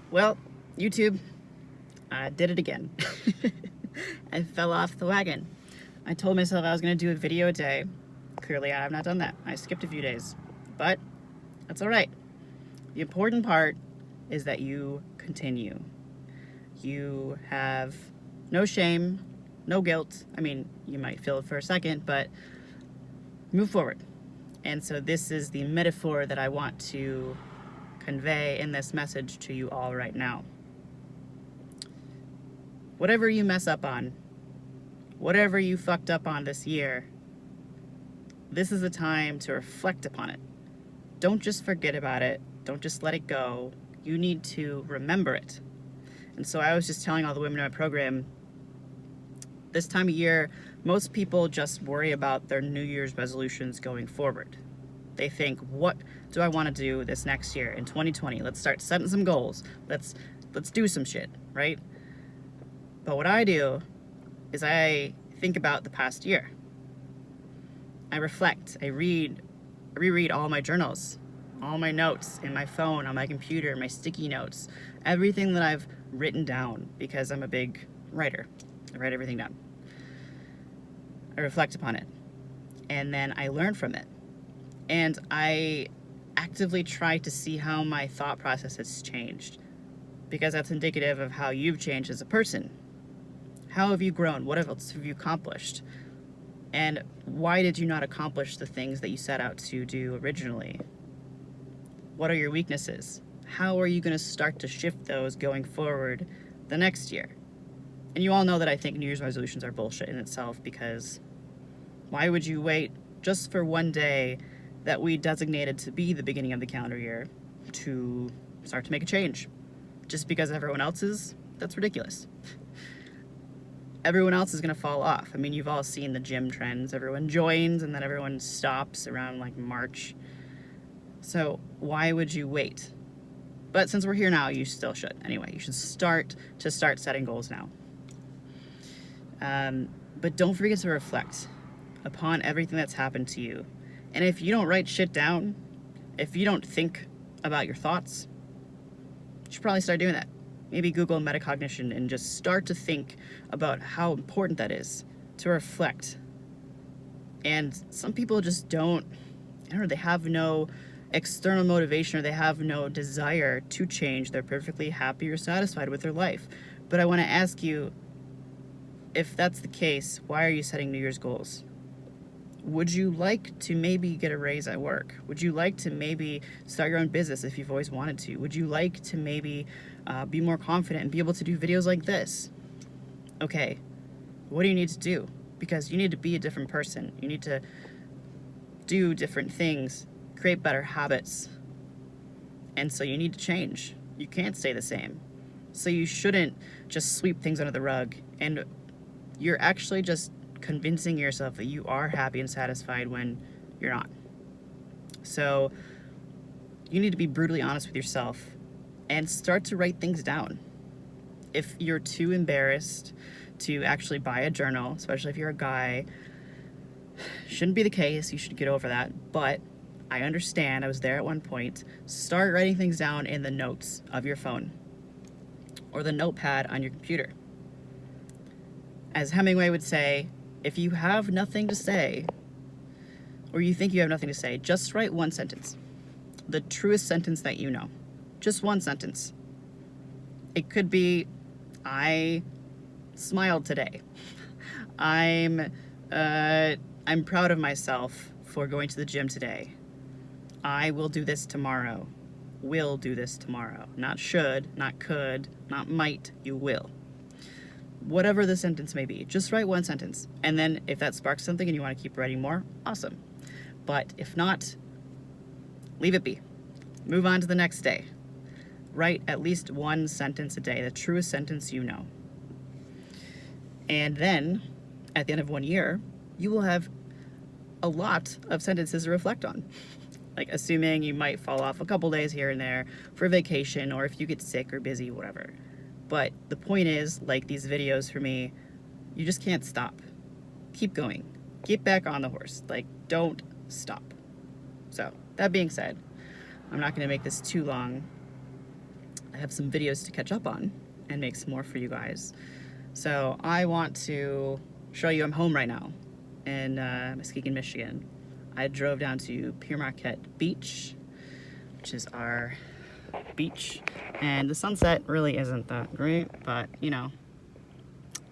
Well, YouTube, I did it again. I fell off the wagon. I told myself I was going to do a video a day. Clearly, I have not done that. I skipped a few days. But that's all right. The important part is that you continue. You have no shame, no guilt. I mean, you might feel it for a second, but move forward. And so, this is the metaphor that I want to convey in this message to you all right now. Whatever you mess up on, whatever you fucked up on this year, this is a time to reflect upon it. Don't just forget about it. Don't just let it go. You need to remember it. And so I was just telling all the women in my program, this time of year, most people just worry about their New Year's resolutions going forward. They think, what do I want to do this next year in 2020? Let's start setting some goals. Let's do some shit, right? But what I do is I think about the past year. I reflect. I reread all my journals, all my notes in my phone, on my computer, my sticky notes, everything that I've written down, because I'm a big writer. I write everything down. I reflect upon it. And then I learn from it. And I actively try to see how my thought process has changed, because that's indicative of how you've changed as a person. How have you grown? What else have you accomplished? And why did you not accomplish the things that you set out to do originally? What are your weaknesses? How are you going to start to shift those going forward the next year? And you all know that I think New Year's resolutions are bullshit in itself, because why would you wait just for one day that we designated to be the beginning of the calendar year to start to make a change? Just because everyone else is? That's ridiculous. Everyone else is going to fall off. I mean, you've all seen the gym trends. Everyone joins and then everyone stops around like March. So why would you wait? But since we're here now, you still should. Anyway, you should start setting goals now. But don't forget to reflect upon everything that's happened to you. And if you don't write shit down, if you don't think about your thoughts, you should probably start doing that. Maybe Google metacognition and just start to think about how important that is, to reflect. And some people just don't, I don't know, they have no external motivation, or they have no desire to change. They're perfectly happy or satisfied with their life. But I want to ask you, if that's the case, why are you setting New Year's goals? Would you like to maybe get a raise at work? Would you like to maybe start your own business if you've always wanted to? Would you like to maybe be more confident and be able to do videos like this? Okay, what do you need to do? Because you need to be a different person. You need to do different things, create better habits. And so you need to change. You can't stay the same. So you shouldn't just sweep things under the rug. And you're actually just convincing yourself that you are happy and satisfied when you're not. So you need to be brutally honest with yourself and start to write things down. If you're too embarrassed to actually buy a journal, especially if you're a guy, shouldn't be the case. You should get over that. But I understand. I was there at one point. Start writing things down in the notes of your phone or the notepad on your computer. As Hemingway would say, if you have nothing to say, or you think you have nothing to say, just write one sentence. The truest sentence that you know. Just one sentence. It could be, I smiled today. I'm proud of myself for going to the gym today. I will do this tomorrow. Will do this tomorrow. Not should, not could, not might, you will. Whatever the sentence may be, just write one sentence. And then if that sparks something and you want to keep writing more, awesome. But if not, leave it be. Move on to the next day. Write at least one sentence a day, the truest sentence you know. And then, at the end of 1 year, you will have a lot of sentences to reflect on. Like, assuming you might fall off a couple days here and there for vacation, or if you get sick or busy, whatever. But the point is, like these videos for me, you just can't stop. Keep going. Get back on the horse. Like, don't stop. So, that being said, I'm not going to make this too long. I have some videos to catch up on and make some more for you guys. So I want to show you I'm home right now in Muskegon, Michigan. I drove down to Pere Marquette Beach, which is our beach, and the sunset really isn't that great, but you know,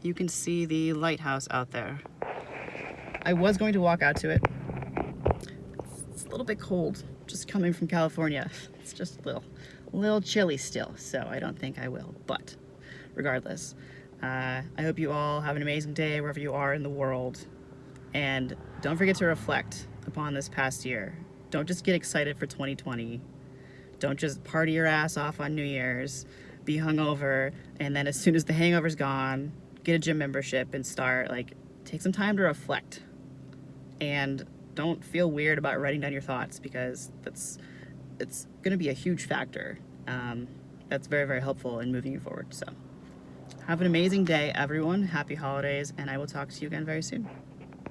you can see the lighthouse out there. I was going to walk out to it. It's a little bit cold, just coming from California. It's just a little chilly still, so I don't think I will, but regardless, I hope you all have an amazing day wherever you are in the world, and don't forget to reflect upon this past year. Don't just get excited for 2020. Don't just party your ass off on New Year's, be hungover, and then as soon as the hangover's gone, get a gym membership and start. Like, take some time to reflect. And don't feel weird about writing down your thoughts, because it's going to be a huge factor. That's very, very helpful in moving you forward. So have an amazing day, everyone. Happy holidays, and I will talk to you again very soon.